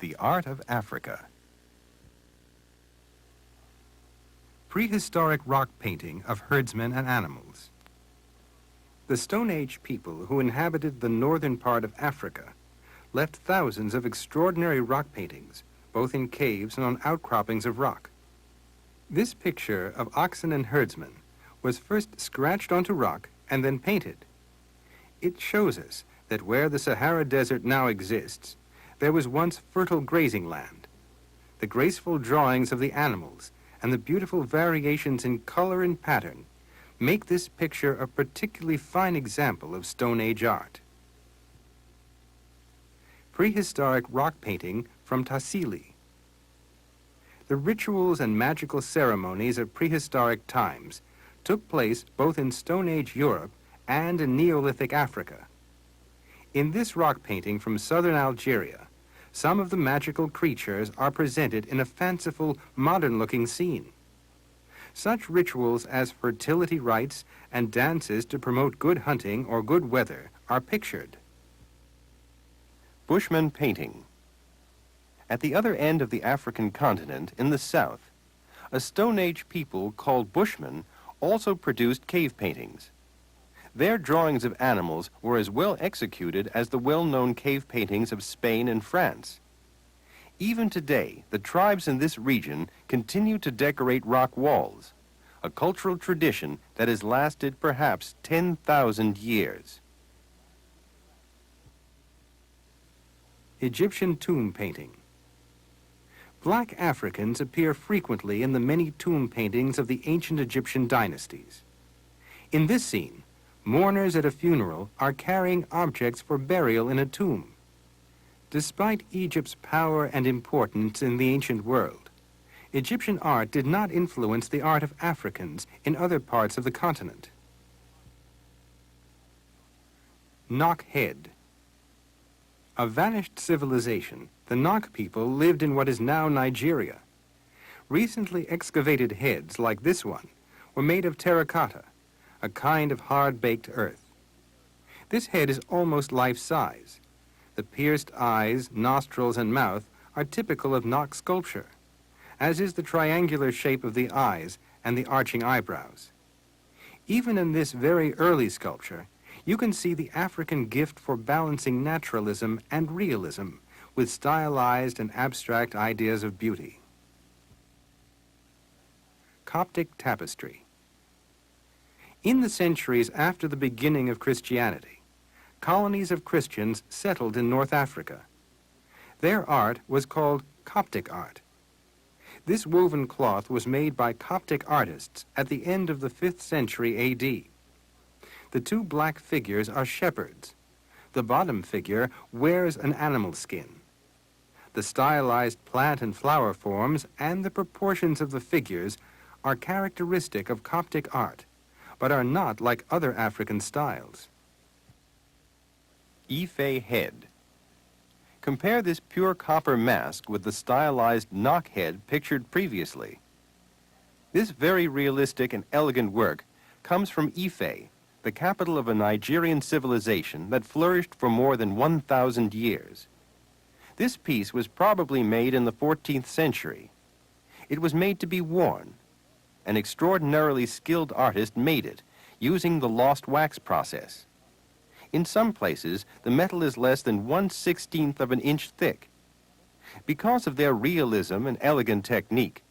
The art of Africa. Prehistoric rock painting of herdsmen and animals. The Stone Age people who inhabited the northern part of Africa left thousands of extraordinary rock paintings, both in caves and on outcroppings of rock. This picture of oxen and herdsmen was first scratched onto rock and then painted. It shows us that where the Sahara Desert now exists, there was once fertile grazing land. The graceful drawings of the animals and the beautiful variations in color and pattern make this picture a particularly fine example of Stone Age art. Prehistoric rock painting from Tassili. The rituals and magical ceremonies of prehistoric times took place both in Stone Age Europe and in Neolithic Africa. In this rock painting from southern Algeria, some of the magical creatures are presented in a fanciful, modern-looking scene. Such rituals as fertility rites and dances to promote good hunting or good weather are pictured. Bushman painting. At the other end of the African continent, in the south, a Stone Age people called Bushmen also produced cave paintings. Their drawings of animals were as well executed as the well-known cave paintings of Spain and France. Even today, the tribes in this region continue to decorate rock walls, a cultural tradition that has lasted perhaps 10,000 years. Egyptian tomb painting. Black Africans appear frequently in the many tomb paintings of the ancient Egyptian dynasties. In this scene, mourners at a funeral are carrying objects for burial in a tomb. Despite Egypt's power and importance in the ancient world, Egyptian art did not influence the art of Africans in other parts of the continent. Nok head. A vanished civilization, the Nok people lived in what is now Nigeria. Recently excavated heads like this one were made of terracotta, a kind of hard-baked earth. This head is almost life-size. The pierced eyes, nostrils, and mouth are typical of Nok sculpture, as is the triangular shape of the eyes and the arching eyebrows. Even in this very early sculpture, you can see the African gift for balancing naturalism and realism with stylized and abstract ideas of beauty. Coptic tapestry. In the centuries after the beginning of Christianity, colonies of Christians settled in North Africa. Their art was called Coptic art. This woven cloth was made by Coptic artists at the end of the 5th century A.D. The two black figures are shepherds. The bottom figure wears an animal skin. The stylized plant and flower forms and the proportions of the figures are characteristic of Coptic art, but are not like other African styles. Ife head. Compare this pure copper mask with the stylized Nok head pictured previously. This very realistic and elegant work comes from Ife, the capital of a Nigerian civilization that flourished for more than 1,000 years. This piece was probably made in the 14th century. It was made to be worn. An extraordinarily skilled artist made it, using the lost wax process. In some places, the metal is less than 1/16 of an inch thick. Because of their realism and elegant technique,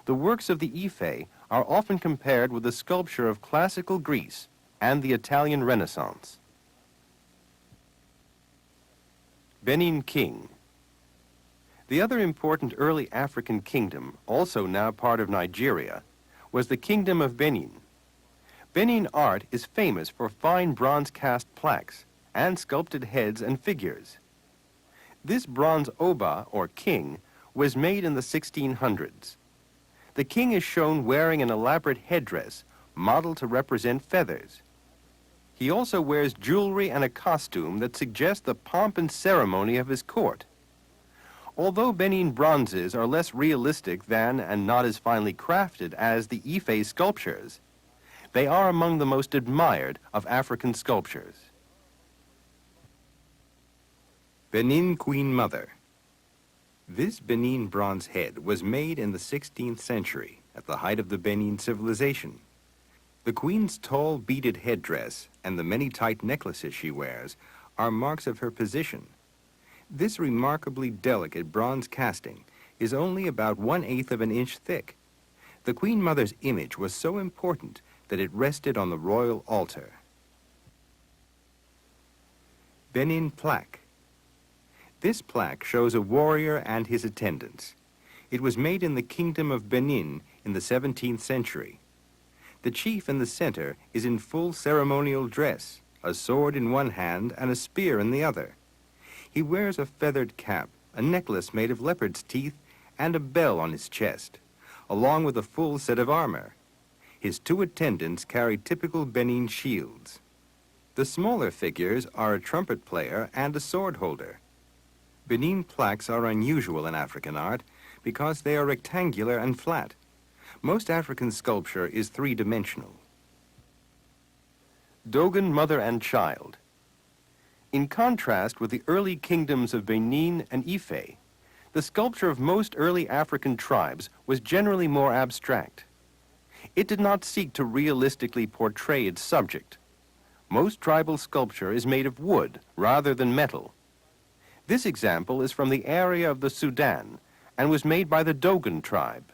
the works of the Ife are often compared with the sculpture of classical Greece and the Italian Renaissance. Benin King. The other important early African kingdom, also now part of Nigeria, was the Kingdom of Benin. Benin art is famous for fine bronze cast plaques and sculpted heads and figures. This bronze Oba, or king, was made in the 1600s. The king is shown wearing an elaborate headdress modeled to represent feathers. He also wears jewelry and a costume that suggest the pomp and ceremony of his court. Although Benin bronzes are less realistic than and not as finely crafted as the Ife sculptures, they are among the most admired of African sculptures. Benin Queen Mother. This Benin bronze head was made in the 16th century at the height of the Benin civilization. The queen's tall beaded headdress and the many tight necklaces she wears are marks of her position. This remarkably delicate bronze casting is only about 1/8 of an inch thick. The Queen Mother's image was so important that it rested on the royal altar. Benin plaque. This plaque shows a warrior and his attendants. It was made in the Kingdom of Benin in the 17th century. The chief in the center is in full ceremonial dress, a sword in one hand and a spear in the other. He wears a feathered cap, a necklace made of leopard's teeth, and a bell on his chest, along with a full set of armor. His two attendants carry typical Benin shields. The smaller figures are a trumpet player and a sword holder. Benin plaques are unusual in African art because they are rectangular and flat. Most African sculpture is three-dimensional. Dogon mother and child. In contrast with the early kingdoms of Benin and Ife, the sculpture of most early African tribes was generally more abstract. It did not seek to realistically portray its subject. Most tribal sculpture is made of wood rather than metal. This example is from the area of the Sudan and was made by the Dogon tribe.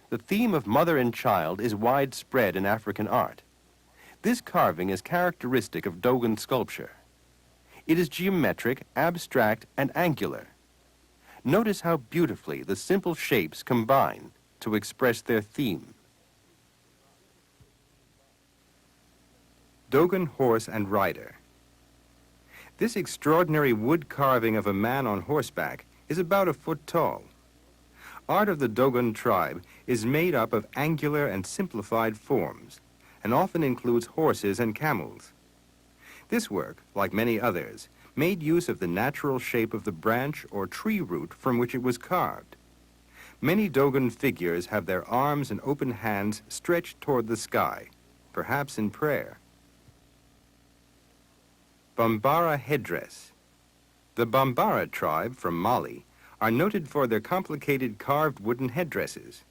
The theme of mother and child is widespread in African art. This carving is characteristic of Dogon sculpture. It is geometric, abstract, and angular. Notice how beautifully the simple shapes combine to express their theme. Dogon horse and rider. This extraordinary wood carving of a man on horseback is about 1 foot tall. Art of the Dogon tribe is made up of angular and simplified forms, and often includes horses and camels. This work, like many others, made use of the natural shape of the branch or tree root from which it was carved. Many Dogon figures have their arms and open hands stretched toward the sky, perhaps in prayer. Bambara headdress. The Bambara tribe from Mali are noted for their complicated carved wooden headdresses.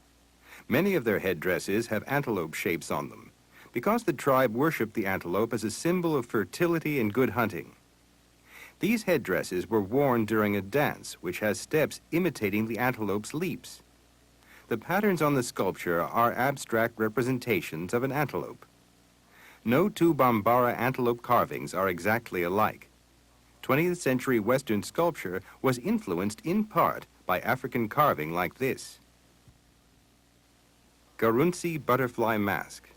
Many of their headdresses have antelope shapes on them, because the tribe worshipped the antelope as a symbol of fertility and good hunting. These headdresses were worn during a dance which has steps imitating the antelope's leaps. The patterns on the sculpture are abstract representations of an antelope. No two Bambara antelope carvings are exactly alike. 20th century Western sculpture was influenced in part by African carving like this. Garunsi butterfly mask.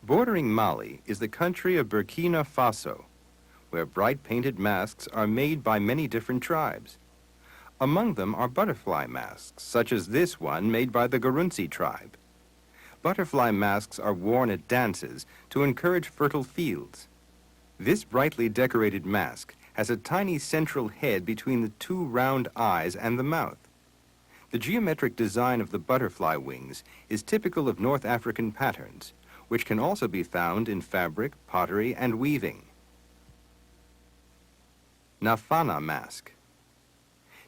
Bordering Mali is the country of Burkina Faso, where bright painted masks are made by many different tribes. Among them are butterfly masks, such as this one made by the Garunsi tribe. Butterfly masks are worn at dances to encourage fertile fields. This brightly decorated mask has a tiny central head between the two round eyes and the mouth. The geometric design of the butterfly wings is typical of North African patterns, which can also be found in fabric, pottery, and weaving. Nafana mask.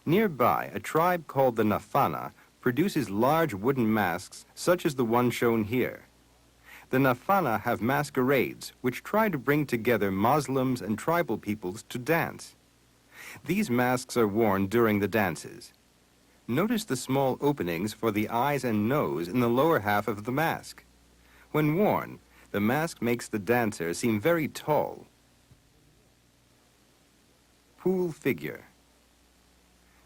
Nearby, a tribe called the Nafana produces large wooden masks such as the one shown here. The Nafana have masquerades which try to bring together Muslims and tribal peoples to dance. These masks are worn during the dances. Notice the small openings for the eyes and nose in the lower half of the mask. When worn, the mask makes the dancer seem very tall. Pool figure.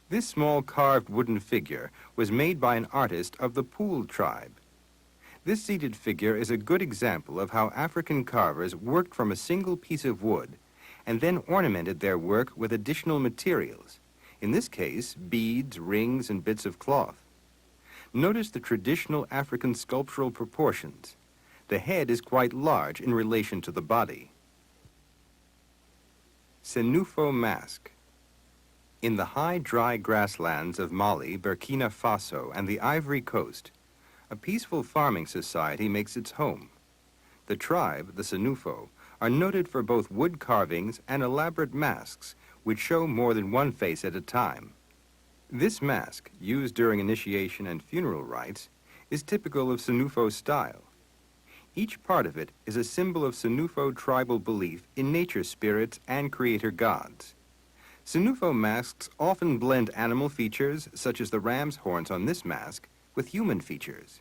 This small carved wooden figure was made by an artist of the Pool tribe. This seated figure is a good example of how African carvers worked from a single piece of wood and then ornamented their work with additional materials, in this case, beads, rings, and bits of cloth. Notice the traditional African sculptural proportions. The head is quite large in relation to the body. Senufo mask. In the high, dry grasslands of Mali, Burkina Faso, and the Ivory Coast, a peaceful farming society makes its home. The tribe, the Senufo, are noted for both wood carvings and elaborate masks, which show more than one face at a time. This mask, used during initiation and funeral rites, is typical of Senufo style. Each part of it is a symbol of Senufo tribal belief in nature spirits and creator gods. Senufo masks often blend animal features, such as the ram's horns on this mask, with human features.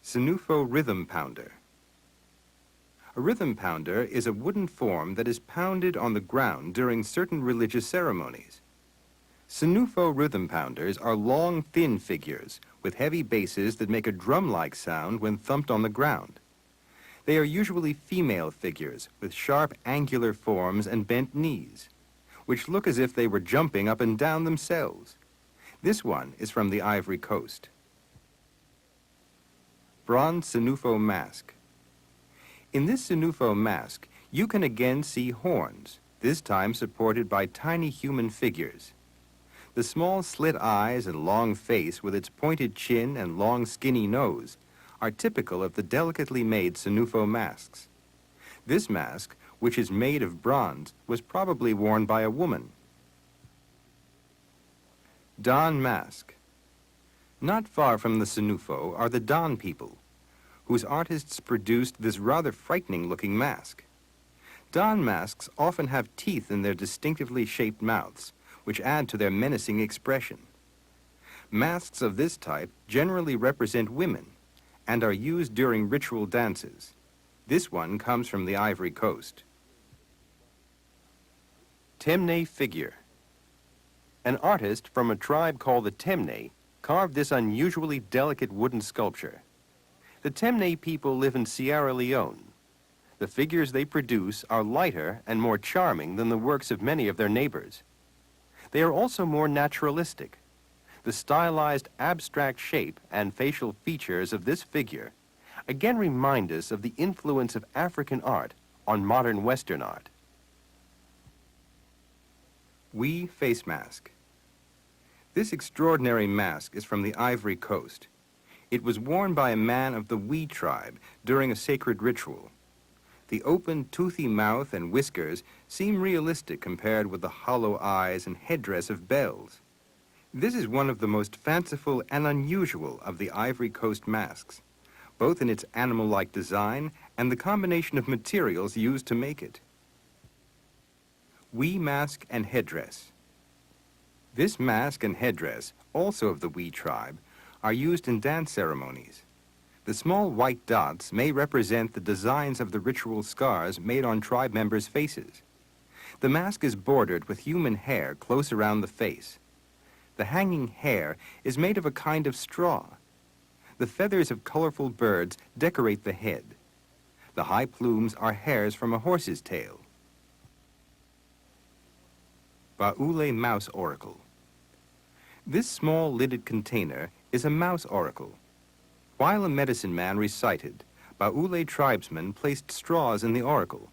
Senufo rhythm pounder. A rhythm pounder is a wooden form that is pounded on the ground during certain religious ceremonies. Senufo rhythm pounders are long, thin figures with heavy bases that make a drum-like sound when thumped on the ground. They are usually female figures with sharp, angular forms and bent knees, which look as if they were jumping up and down themselves. This one is from the Ivory Coast. Bronze Senufo mask. In this Senufo mask, you can again see horns, this time supported by tiny human figures. The small slit eyes and long face with its pointed chin and long skinny nose are typical of the delicately made Senufo masks. This mask, which is made of bronze, was probably worn by a woman. Don mask. Not far from the Senufo are the Don people, whose artists produced this rather frightening-looking mask. Don masks often have teeth in their distinctively shaped mouths, which add to their menacing expression. Masks of this type generally represent women and are used during ritual dances. This one comes from the Ivory Coast. Temne figure. An artist from a tribe called the Temne carved this unusually delicate wooden sculpture. The Temne people live in Sierra Leone. The figures they produce are lighter and more charming than the works of many of their neighbors. They are also more naturalistic. The stylized abstract shape and facial features of this figure again remind us of the influence of African art on modern Western art. Wee face mask. This extraordinary mask is from the Ivory Coast. It was worn by a man of the Wee tribe during a sacred ritual. The open, toothy mouth and whiskers seem realistic compared with the hollow eyes and headdress of bells. This is one of the most fanciful and unusual of the Ivory Coast masks, both in its animal-like design and the combination of materials used to make it. Wee mask and headdress. This mask and headdress, also of the Wee tribe, are used in dance ceremonies. The small white dots may represent the designs of the ritual scars made on tribe members' faces. The mask is bordered with human hair close around the face. The hanging hair is made of a kind of straw. The feathers of colorful birds decorate the head. The high plumes are hairs from a horse's tail. Baule mouse oracle. This small lidded container is a mouse oracle. While a medicine man recited, Baule tribesmen placed straws in the oracle.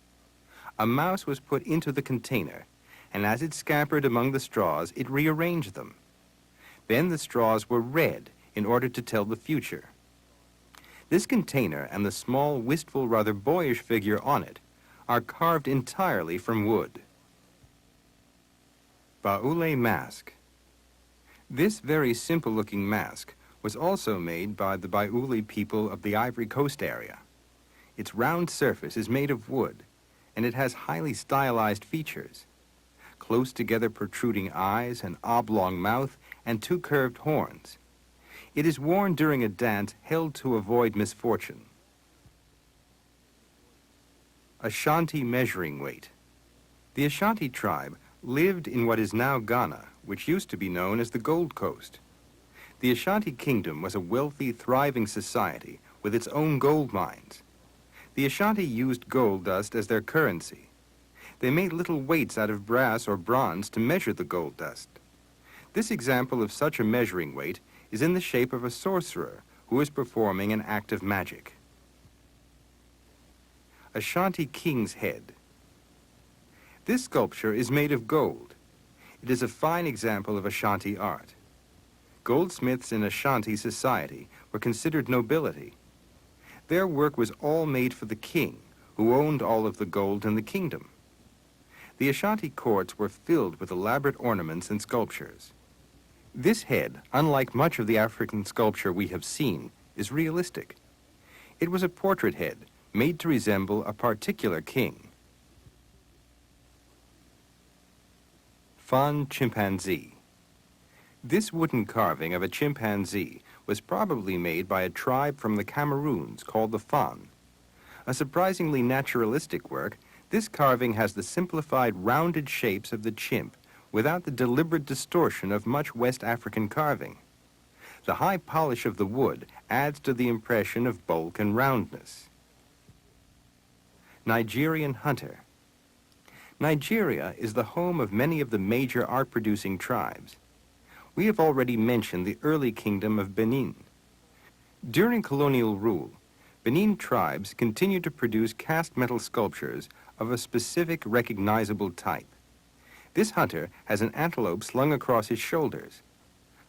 A mouse was put into the container, and as it scampered among the straws, it rearranged them. Then the straws were read in order to tell the future. This container and the small, wistful, rather boyish figure on it are carved entirely from wood. Baule mask. This very simple-looking mask was also made by the Baule people of the Ivory Coast area. Its round surface is made of wood, and it has highly stylized features. Close together protruding eyes, an oblong mouth, and two curved horns. It is worn during a dance held to avoid misfortune. Ashanti measuring weight. The Ashanti tribe lived in what is now Ghana, which used to be known as the Gold Coast. The Ashanti Kingdom was a wealthy, thriving society with its own gold mines. The Ashanti used gold dust as their currency. They made little weights out of brass or bronze to measure the gold dust. This example of such a measuring weight is in the shape of a sorcerer who is performing an act of magic. Ashanti King's Head. This sculpture is made of gold. It is a fine example of Ashanti art. Goldsmiths in Ashanti society were considered nobility. Their work was all made for the king, who owned all of the gold in the kingdom. The Ashanti courts were filled with elaborate ornaments and sculptures. This head, unlike much of the African sculpture we have seen, is realistic. It was a portrait head, made to resemble a particular king. Fawn chimpanzee. This wooden carving of a chimpanzee was probably made by a tribe from the Cameroons called the Fawn. A surprisingly naturalistic work, this carving has the simplified rounded shapes of the chimp without the deliberate distortion of much West African carving. The high polish of the wood adds to the impression of bulk and roundness. Nigerian hunter. Nigeria is the home of many of the major art-producing tribes. We have already mentioned the early kingdom of Benin. During colonial rule, Benin tribes continued to produce cast metal sculptures of a specific recognizable type. This hunter has an antelope slung across his shoulders.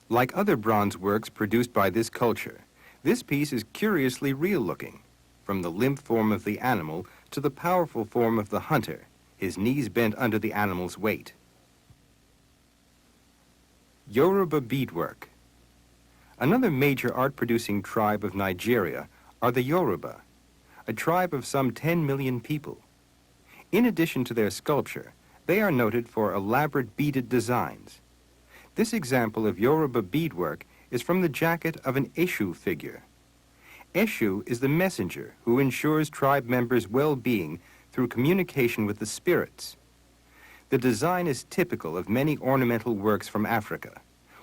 Like other bronze works produced by this culture, this piece is curiously real-looking, from the limp form of the animal to the powerful form of the hunter, his knees bent under the animal's weight. Yoruba beadwork. Another major art-producing tribe of Nigeria are the Yoruba, a tribe of some 10 million people. In addition to their sculpture, they are noted for elaborate beaded designs. This example of Yoruba beadwork is from the jacket of an Eshu figure. Eshu is the messenger who ensures tribe members' well-being through communication with the spirits. The design is typical of many ornamental works from Africa,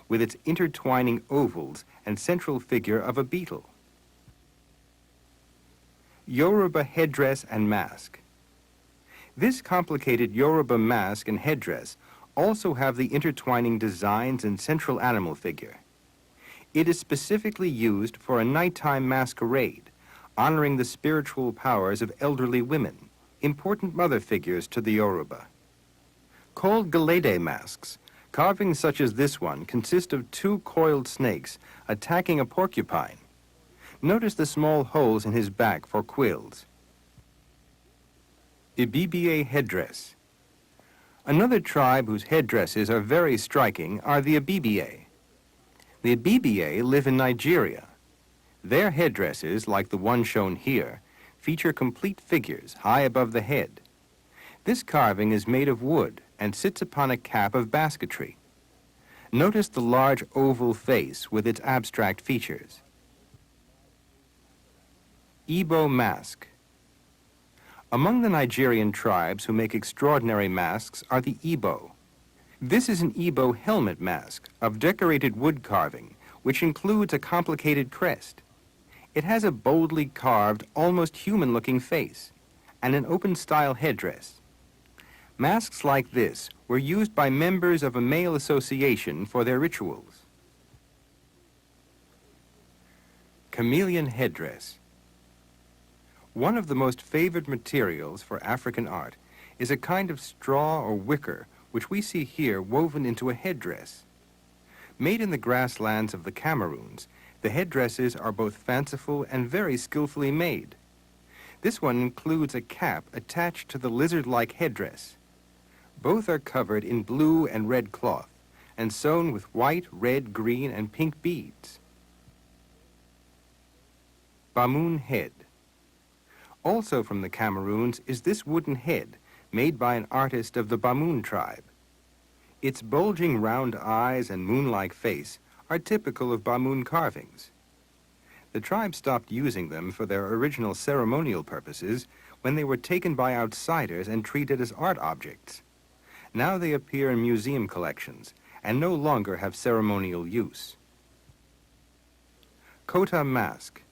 with its intertwining ovals and central figure of a beetle. Yoruba headdress and mask. This complicated Yoruba mask and headdress also have the intertwining designs and central animal figure. It is specifically used for a nighttime masquerade, honoring the spiritual powers of elderly women, important mother figures to the Yoruba. Called Gelede masks, carvings such as this one consist of two coiled snakes attacking a porcupine. Notice the small holes in his back for quills. Ibibie headdress. Another tribe whose headdresses are very striking are the Ibibie. The Ibibie live in Nigeria. Their headdresses, like the one shown here, feature complete figures high above the head. This carving is made of wood and sits upon a cap of basketry. Notice the large oval face with its abstract features. Igbo mask. Among the Nigerian tribes who make extraordinary masks are the Igbo. This is an Igbo helmet mask of decorated wood carving, which includes a complicated crest. It has a boldly carved, almost human-looking face and an open-style headdress. Masks like this were used by members of a male association for their rituals. Chameleon headdress. One of the most favored materials for African art is a kind of straw or wicker which we see here woven into a headdress. Made in the grasslands of the Cameroons, the headdresses are both fanciful and very skillfully made. This one includes a cap attached to the lizard-like headdress. Both are covered in blue and red cloth and sewn with white, red, green, and pink beads. Bamoon head. Also from the Cameroons is this wooden head made by an artist of the Bamoon tribe. Its bulging round eyes and moon-like face are typical of Bamoon carvings. The tribe stopped using them for their original ceremonial purposes when they were taken by outsiders and treated as art objects. Now they appear in museum collections and no longer have ceremonial use. Kota mask.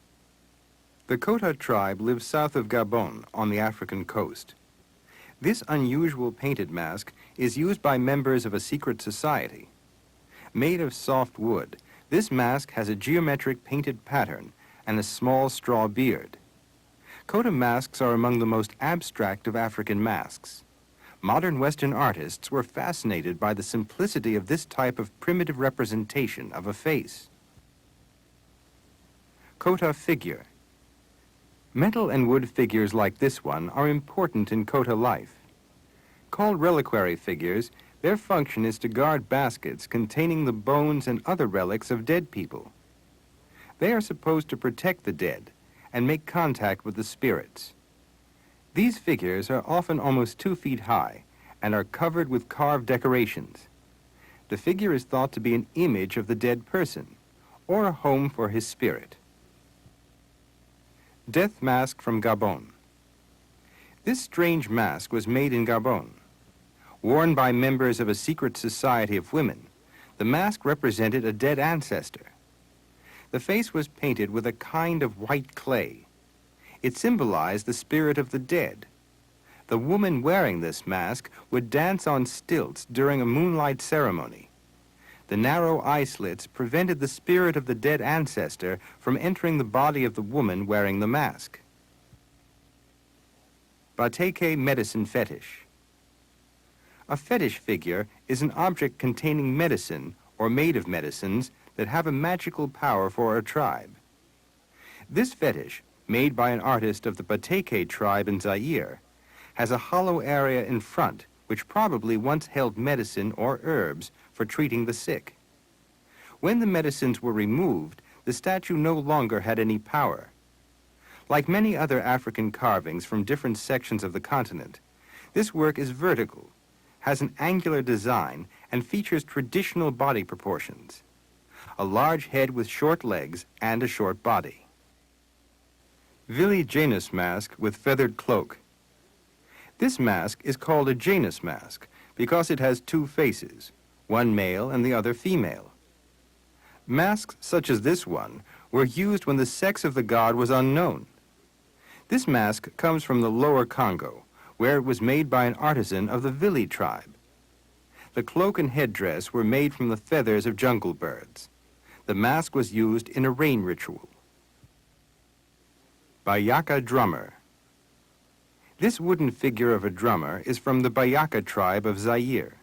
The Kota tribe lives south of Gabon on the African coast. This unusual painted mask is used by members of a secret society. Made of soft wood, this mask has a geometric painted pattern and a small straw beard. Kota masks are among the most abstract of African masks. Modern Western artists were fascinated by the simplicity of this type of primitive representation of a face. Kota figure. Metal and wood figures like this one are important in Kota life. Called reliquary figures, their function is to guard baskets containing the bones and other relics of dead people. They are supposed to protect the dead and make contact with the spirits. These figures are often almost 2 feet high and are covered with carved decorations. The figure is thought to be an image of the dead person, or a home for his spirit. Death mask from Gabon. This strange mask was made in Gabon. Worn by members of a secret society of women, the mask represented a dead ancestor. The face was painted with a kind of white clay. It symbolized the spirit of the dead. The woman wearing this mask would dance on stilts during a moonlight ceremony. The narrow eye slits prevented the spirit of the dead ancestor from entering the body of the woman wearing the mask. Bateke medicine fetish. A fetish figure is an object containing medicine or made of medicines that have a magical power for a tribe. This fetish, made by an artist of the Bateke tribe in Zaire, has a hollow area in front which probably once held medicine or herbs for treating the sick. When the medicines were removed, the statue no longer had any power. Like many other African carvings from different sections of the continent, this work is vertical, has an angular design, and features traditional body proportions. A large head with short legs and a short body. Vili Janus mask with feathered cloak. This mask is called a Janus mask because it has 2 faces, one male and the other female. Masks such as this one were used when the sex of the god was unknown. This mask comes from the lower Congo, where it was made by an artisan of the Vili tribe. The cloak and headdress were made from the feathers of jungle birds. The mask was used in a rain ritual. Bayaka drummer. This wooden figure of a drummer is from the Bayaka tribe of Zaire.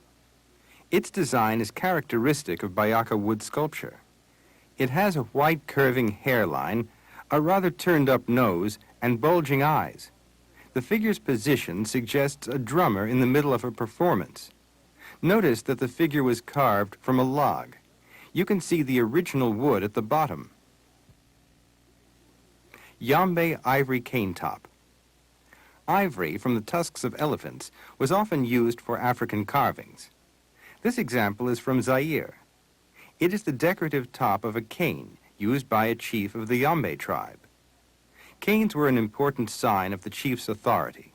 Its design is characteristic of Bayaka wood sculpture. It has a white curving hairline, a rather turned-up nose, and bulging eyes. The figure's position suggests a drummer in the middle of a performance. Notice that the figure was carved from a log. You can see the original wood at the bottom. Yambe ivory cane top. Ivory from the tusks of elephants was often used for African carvings. This example is from Zaire. It is the decorative top of a cane used by a chief of the Yambe tribe. Canes were an important sign of the chief's authority.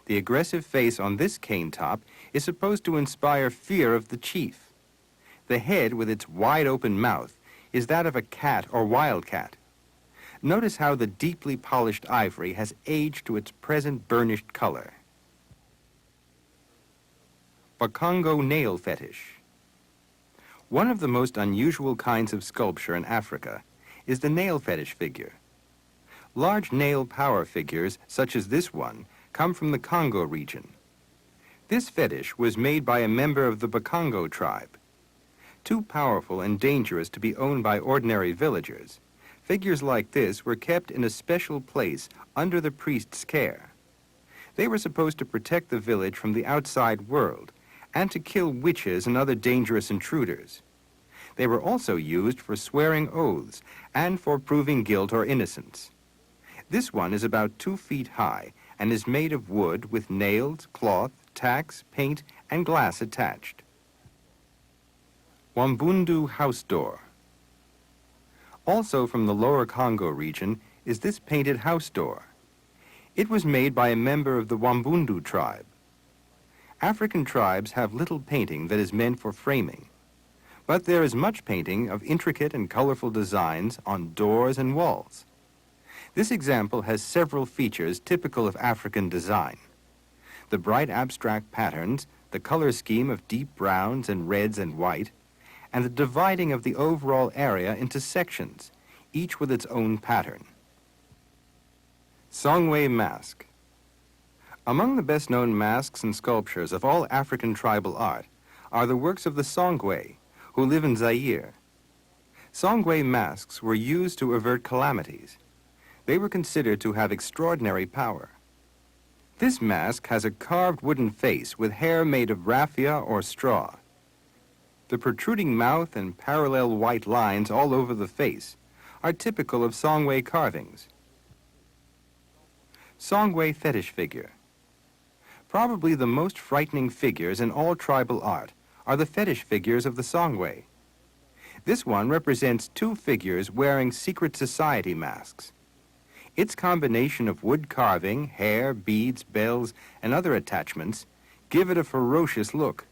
The aggressive face on this cane top is supposed to inspire fear of the chief. The head, with its wide-open mouth, is that of a cat or wildcat. Notice how the deeply polished ivory has aged to its present burnished color. Bakongo nail fetish. One of the most unusual kinds of sculpture in Africa is the nail fetish figure. Large nail power figures, such as this one, come from the Congo region. This fetish was made by a member of the Bakongo tribe. Too powerful and dangerous to be owned by ordinary villagers, figures like this were kept in a special place under the priest's care. They were supposed to protect the village from the outside world and to kill witches and other dangerous intruders. They were also used for swearing oaths and for proving guilt or innocence. This one is about 2 feet high and is made of wood with nails, cloth, tacks, paint, and glass attached. Wambundu house door. Also from the lower Congo region is this painted house door. It was made by a member of the Wambundu tribe. African tribes have little painting that is meant for framing, but there is much painting of intricate and colorful designs on doors and walls. This example has several features typical of African design. The bright abstract patterns, the color scheme of deep browns and reds and white, and the dividing of the overall area into sections, each with its own pattern. Songwe mask. Among the best-known masks and sculptures of all African tribal art are the works of the Songwe, who live in Zaire. Songwe masks were used to avert calamities. They were considered to have extraordinary power. This mask has a carved wooden face with hair made of raffia or straw. The protruding mouth and parallel white lines all over the face are typical of Songwe carvings. Songwe fetish figure. Probably the most frightening figures in all tribal art are the fetish figures of the Songwe. This one represents two figures wearing secret society masks. Its combination of wood carving, hair, beads, bells, and other attachments give it a ferocious look.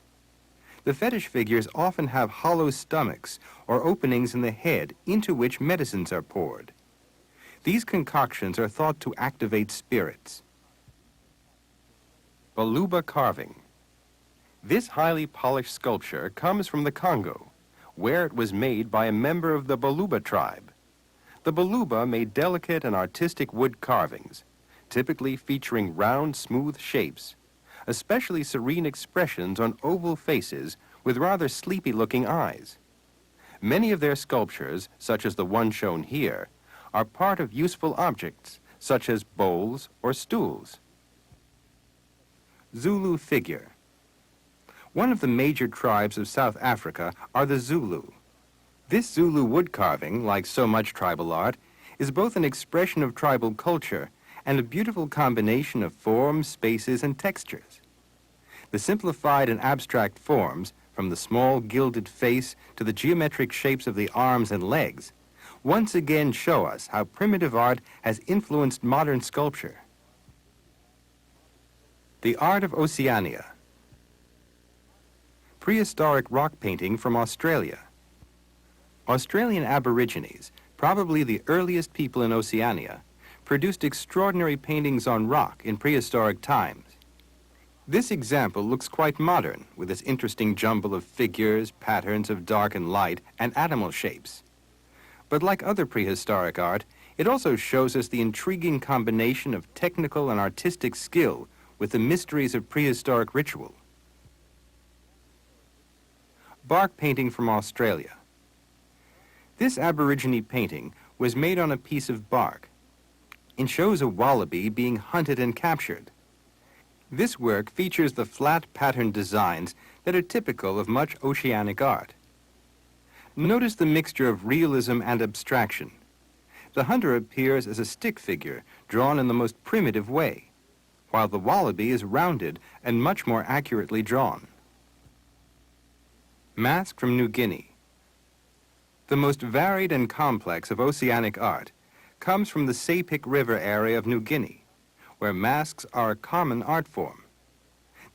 The fetish figures often have hollow stomachs or openings in the head into which medicines are poured. These concoctions are thought to activate spirits. Baluba carving. This highly polished sculpture comes from the Congo, where it was made by a member of the Baluba tribe. The Baluba made delicate and artistic wood carvings, typically featuring round, smooth shapes, especially serene expressions on oval faces with rather sleepy-looking eyes. Many of their sculptures, such as the one shown here, are part of useful objects, such as bowls or stools. Zulu figure. One of the major tribes of South Africa are the Zulu. This Zulu wood carving, like so much tribal art, is both an expression of tribal culture and a beautiful combination of forms, spaces, and textures. The simplified and abstract forms, from the small gilded face to the geometric shapes of the arms and legs, once again show us how primitive art has influenced modern sculpture. The art of Oceania. Prehistoric rock painting from Australia. Australian Aborigines, probably the earliest people in Oceania, produced extraordinary paintings on rock in prehistoric times. This example looks quite modern, with its interesting jumble of figures, patterns of dark and light, and animal shapes. But like other prehistoric art, it also shows us the intriguing combination of technical and artistic skill with the mysteries of prehistoric ritual. Bark painting from Australia. This Aborigine painting was made on a piece of bark. It shows a wallaby being hunted and captured. This work features the flat pattern designs that are typical of much oceanic art. Notice the mixture of realism and abstraction. The hunter appears as a stick figure drawn in the most primitive way, while the wallaby is rounded and much more accurately drawn. Mask from New Guinea. The most varied and complex of oceanic art comes from the Sepik River area of New Guinea, where masks are a common art form.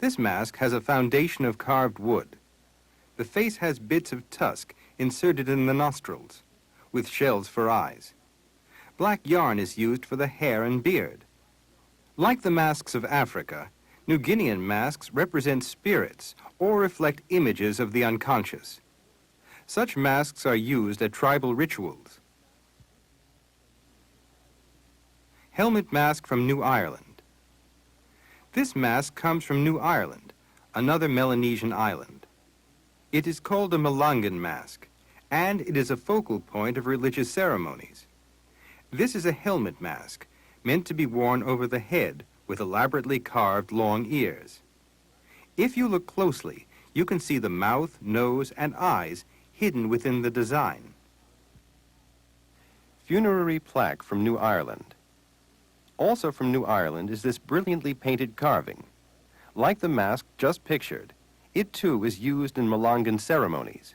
This mask has a foundation of carved wood. The face has bits of tusk inserted in the nostrils, with shells for eyes. Black yarn is used for the hair and beard. Like the masks of Africa, New Guinean masks represent spirits or reflect images of the unconscious. Such masks are used at tribal rituals. Helmet mask from New Ireland. This mask comes from New Ireland, another Melanesian island. It is called a Malangan mask, and it is a focal point of religious ceremonies. This is a helmet mask, meant to be worn over the head with elaborately carved long ears. If you look closely, you can see the mouth, nose, and eyes hidden within the design. Funerary plaque from New Ireland. Also from New Ireland is this brilliantly painted carving. Like the mask just pictured, it too is used in Malangan ceremonies.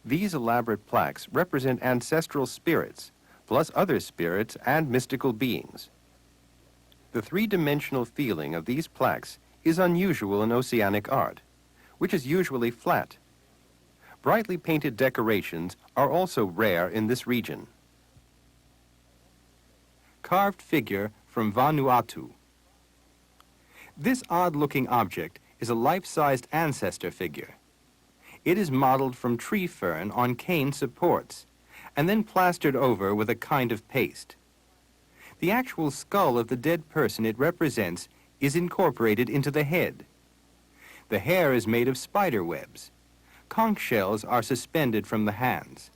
These elaborate plaques represent ancestral spirits, plus other spirits and mystical beings. The three-dimensional feeling of these plaques is unusual in oceanic art, which is usually flat. Brightly painted decorations are also rare in this region. Carved figure from Vanuatu. This odd-looking object is a life-sized ancestor figure. It is modeled from tree fern on cane supports and then plastered over with a kind of paste. The actual skull of the dead person it represents is incorporated into the head. The hair is made of spider webs. Conch shells are suspended from the hands.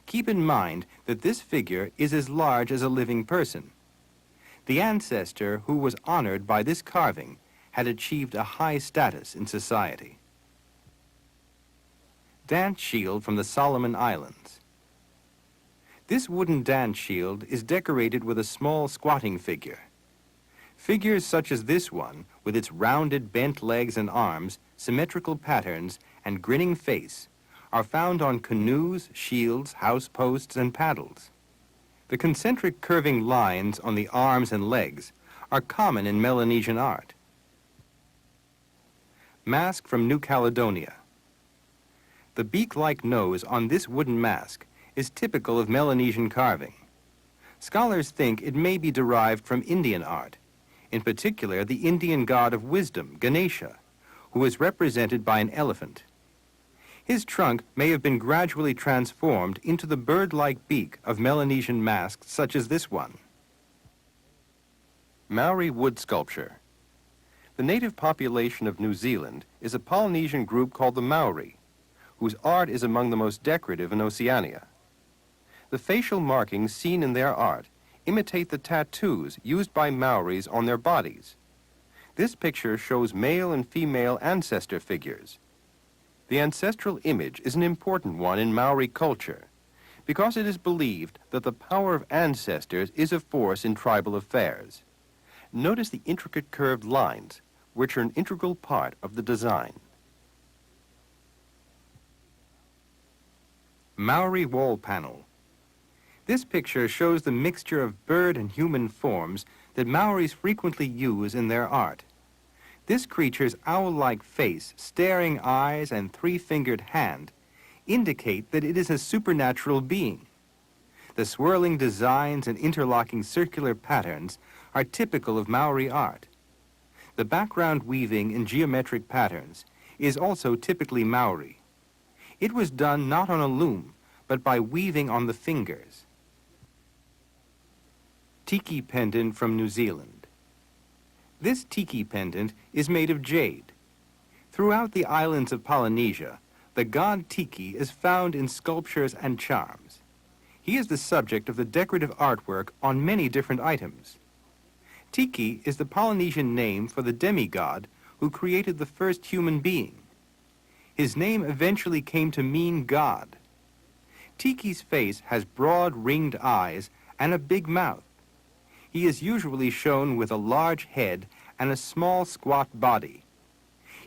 Keep in mind that this figure is as large as a living person. The ancestor who was honored by this carving had achieved a high status in society. Dance shield from the Solomon Islands. This wooden dance shield is decorated with a small squatting figure. Figures such as this one, with its rounded bent legs and arms, symmetrical patterns, and grinning face, are found on canoes, shields, house posts, and paddles. The concentric curving lines on the arms and legs are common in Melanesian art. Mask from New Caledonia. The beak-like nose on this wooden mask is typical of Melanesian carving. Scholars think it may be derived from Indian art, in particular the Indian god of wisdom, Ganesha, who is represented by an elephant. His trunk may have been gradually transformed into the bird-like beak of Melanesian masks such as this one. Maori wood sculpture. The native population of New Zealand is a Polynesian group called the Maori, whose art is among the most decorative in Oceania. The facial markings seen in their art imitate the tattoos used by Maoris on their bodies. This picture shows male and female ancestor figures. The ancestral image is an important one in Maori culture because it is believed that the power of ancestors is a force in tribal affairs. Notice the intricate curved lines, which are an integral part of the design. Maori wall panel. This picture shows the mixture of bird and human forms that Maoris frequently use in their art. This creature's owl-like face, staring eyes, and three-fingered hand indicate that it is a supernatural being. The swirling designs and interlocking circular patterns are typical of Maori art. The background weaving in geometric patterns is also typically Maori. It was done not on a loom, but by weaving on the fingers. Tiki pendant from New Zealand. This tiki pendant is made of jade. Throughout the islands of Polynesia, the god Tiki is found in sculptures and charms. He is the subject of the decorative artwork on many different items. Tiki is the Polynesian name for the demigod who created the first human being. His name eventually came to mean God. Tiki's face has broad ringed eyes and a big mouth. He is usually shown with a large head and a small squat body.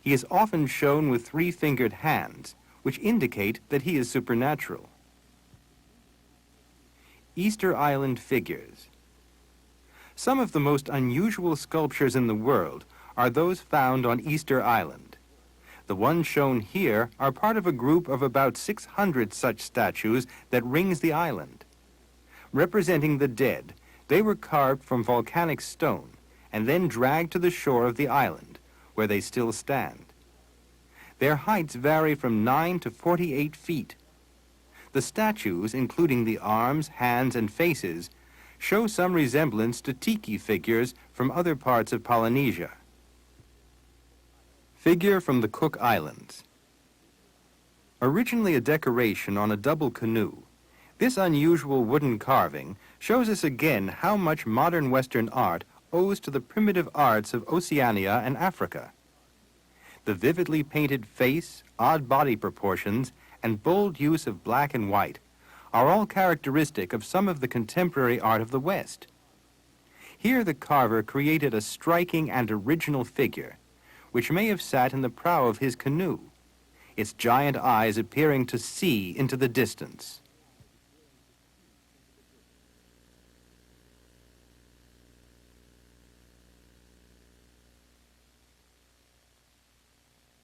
He is often shown with three-fingered hands, which indicate that he is supernatural. Easter Island figures. Some of the most unusual sculptures in the world are those found on Easter Island. The ones shown here are part of a group of about 600 such statues that rings the island. Representing the dead, they were carved from volcanic stone and then dragged to the shore of the island, where they still stand. Their heights vary from 9 to 48 feet. The statues, including the arms, hands, and faces, show some resemblance to tiki figures from other parts of Polynesia. Figure from the Cook Islands. Originally a decoration on a double canoe, this unusual wooden carving shows us again how much modern Western art owes to the primitive arts of Oceania and Africa. The vividly painted face, odd body proportions, and bold use of black and white are all characteristic of some of the contemporary art of the West. Here the carver created a striking and original figure, which may have sat in the prow of his canoe, its giant eyes appearing to see into the distance.